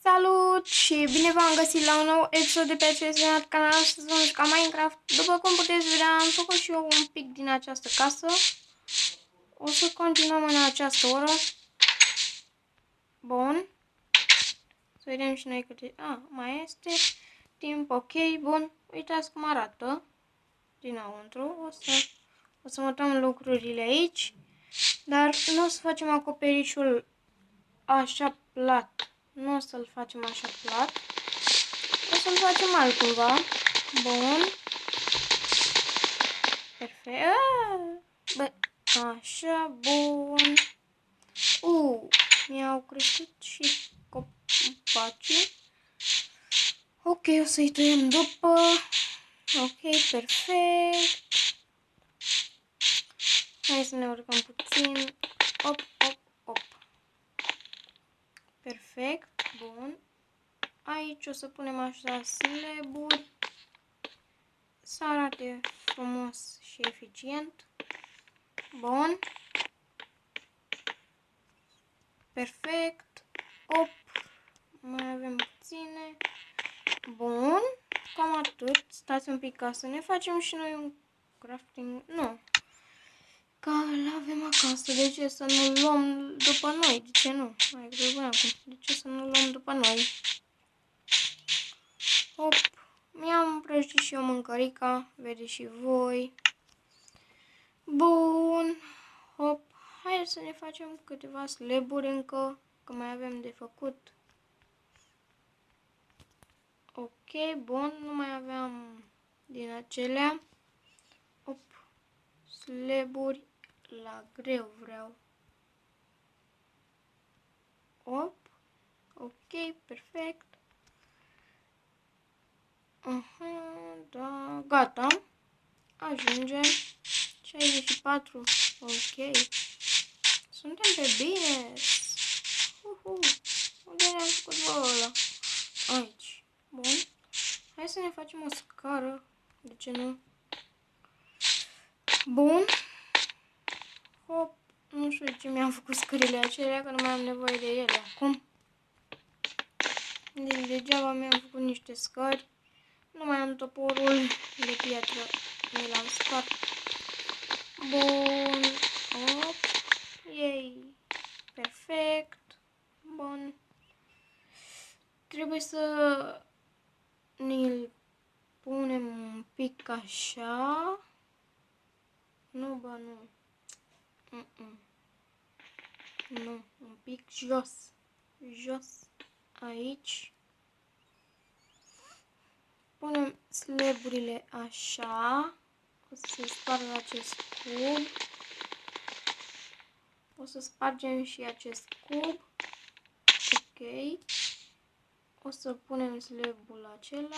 Salut și bine v-am găsit la un nou episod de pe acest canal. Astăzi vom juca Minecraft. După cum puteți vedea, am făcut și eu un pic din această casă. O să continuăm în această oră. Bun. Să vedem și noi câte... mai este timp. Ok, bun. Uitați cum arată dinăuntru. O să mutăm lucrurile aici. Dar nu o să facem acoperișul așa plat. Nu o să-l facem așa plat. O să-l facem altcumva. Bun. Perfect. Bă, așa, bun. Mi-au crescut și copacii. Ok, o să-i tăiem după. Ok, perfect. Hai să ne urcăm puțin. Op, op, op. Perfect, bun. Aici o să punem așa slaburi. Să arate frumos și eficient. Bun. Perfect. Op. Mai avem puține. Bun. Cam atât. Stați un pic ca să ne facem și noi un crafting. Nu. Că l-avem acasă. De ce să nu luăm după noi? De ce nu? Mai greu acum. De ce să nu luăm după noi? Hop. Mi-am împrăștit și eu mâncărica. Vedeți și voi. Bun. Hop. Hai să ne facem câteva slaburi încă. Că mai avem de făcut. Ok, bun. Nu mai aveam din acelea. Hop. Slaburi la greu vreau. Hop. Ok, perfect. Da, gata. Ajungem. 64. Ok. Suntem pe bine. Unde ne-am făcut ăla? Aici. Bun. Hai să ne facem o scară. De ce nu? Bun. Hop. Nu știu de ce mi-am făcut scările acelea, că nu mai am nevoie de ele acum. Deci degeaba mi-am făcut niște scări. Nu mai am toporul de piatră. Mi l-am spart. Bun. Hop. Yay. Perfect. Bun. Trebuie să ne-l punem un pic așa. Nu, bă, nu. Nu, un pic jos. Jos. Aici. Punem slaburile așa. O să se spargă acest cub. O să spargem și acest cub. Ok. O să punem slabul acela.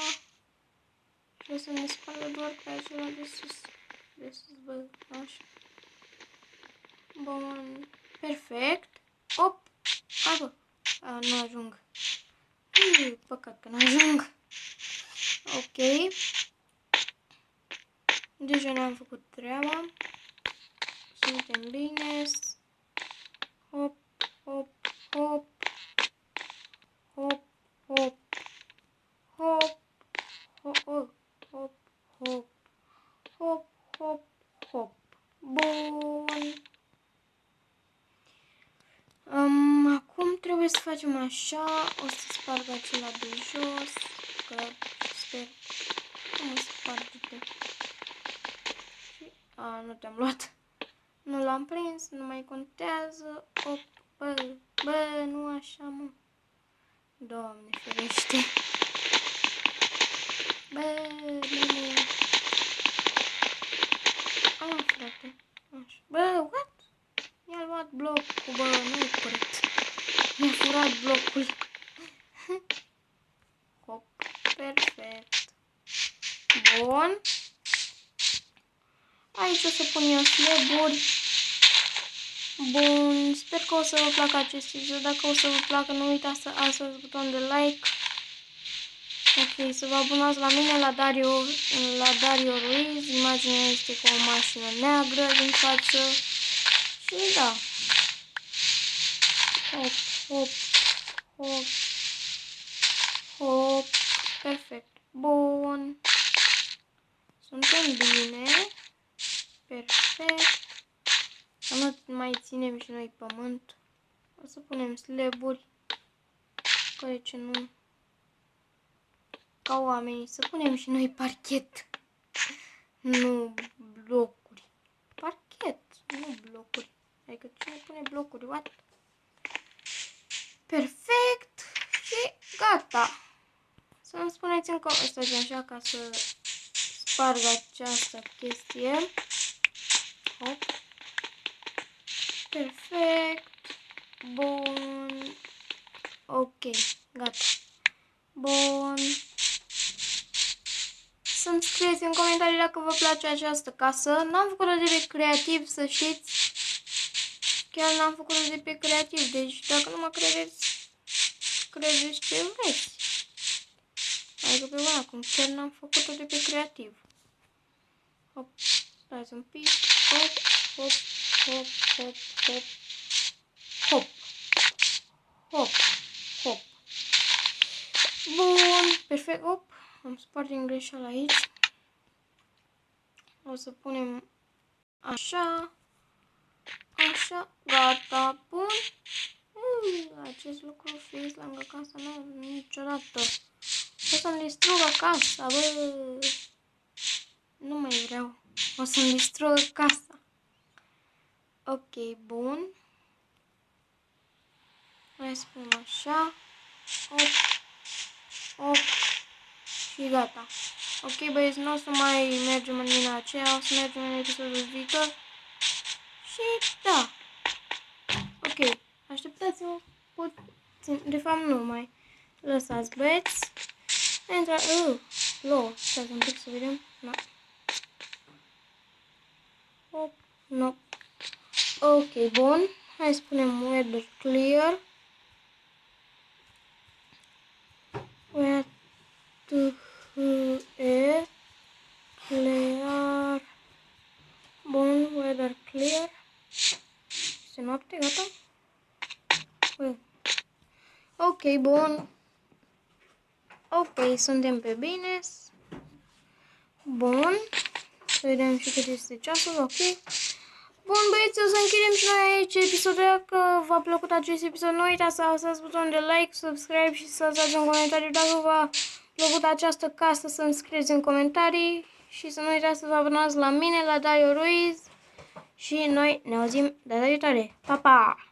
Și o să ne spargă doar pe acela de sus. De sus, bă, așa. Bun. Perfect. Op. Hai, bă. Nu ajung. Păcat că nu ajung. Ok. Deja ne-am făcut treaba. Suntem bine. Hop, hop, hop. Hop, hop. Hop. Hop, hop, hop. Hop, hop, hop, hop. Bun. Acum trebuie să facem așa. O să sparg acela de jos. Că sper că mă sparge. Nu te-am luat. Nu l-am prins, nu mai contează. Op, bă, nu așa, mă. Doamne ferește. Bă, bine. Frate. Așa. Bă, what? Mi-a luat blocul, bă, nu-i corect. Mi-a furat blocul. Hop, perfect. Bun. Aici o să pun eu slaburi. Bun, sper că o să vă placă acest video. Dacă o să vă placă, nu uitați să apăsați butonul de like. Ok, să vă abonați la mine, la Dario Ruiz. Imaginea este cu o mașină neagră din față. Și da. Hop, hop, hop. Bun. Suntem bine. Perfect. Să nu mai ținem și noi pământ. O să punem slaburi. Care ce nu... Ca oamenii. Să punem și noi parchet. Nu blocuri. Parchet, nu blocuri. Adică cine pune blocuri? What? Perfect. Și gata. Să-mi spuneți încă asta așa ca să sparg această chestie. Hop. Perfect. Bun. Ok. Gata. Bun. Să-mi scrieți în comentarii dacă vă place această casă. N-am făcut-o de pe creativ, să știți. Chiar n-am făcut-o de pe creativ. Deci dacă nu mă credeți, credeți ce vreți. Adică pe bune, acum chiar n-am făcut-o de pe creativ. Hop. Stați un pic. Hop, hop, hop, hop, hop. Hop. Hop. Hop. Bun. Perfect. Hop. Am spart din greșeală aici. O să punem așa. Așa. Gata. Bun. Acest lucru fiind lângă casa nu niciodată. O să-mi distrug casa, bă. Nu mai vreau. O să-mi distrug casa. Ok, bun. Hai să punem așa. Hop. Hop. Și gata. Ok, băieți, nu o să mai mergem în mina aceea, o să mergem în episodul viitor. Și da. Ok, așteptați-mă puțin. De fapt, nu mai lăsați, băieți. Intra... Louă. Stați un pic să vedem. No. Hop. No. Ok, bun. Hai să punem weather clear. Weather clear. Bun, weather clear. Este noapte, gata? Ok, bun. Ok, suntem pe bine. Bun. Să vedem și cât este ceasul, ok. Bun, băieți, o să închidem și noi aici episodul. Dacă v-a plăcut acest episod, nu uitați să apăsați butonul de like, subscribe și să lăsați un comentariu dacă v-a plăcut această casă, să-mi scrieți în comentarii. Și să nu uitați să vă abonați la mine, la Dario Ruiz. Și noi ne auzim data viitoare. Pa, pa!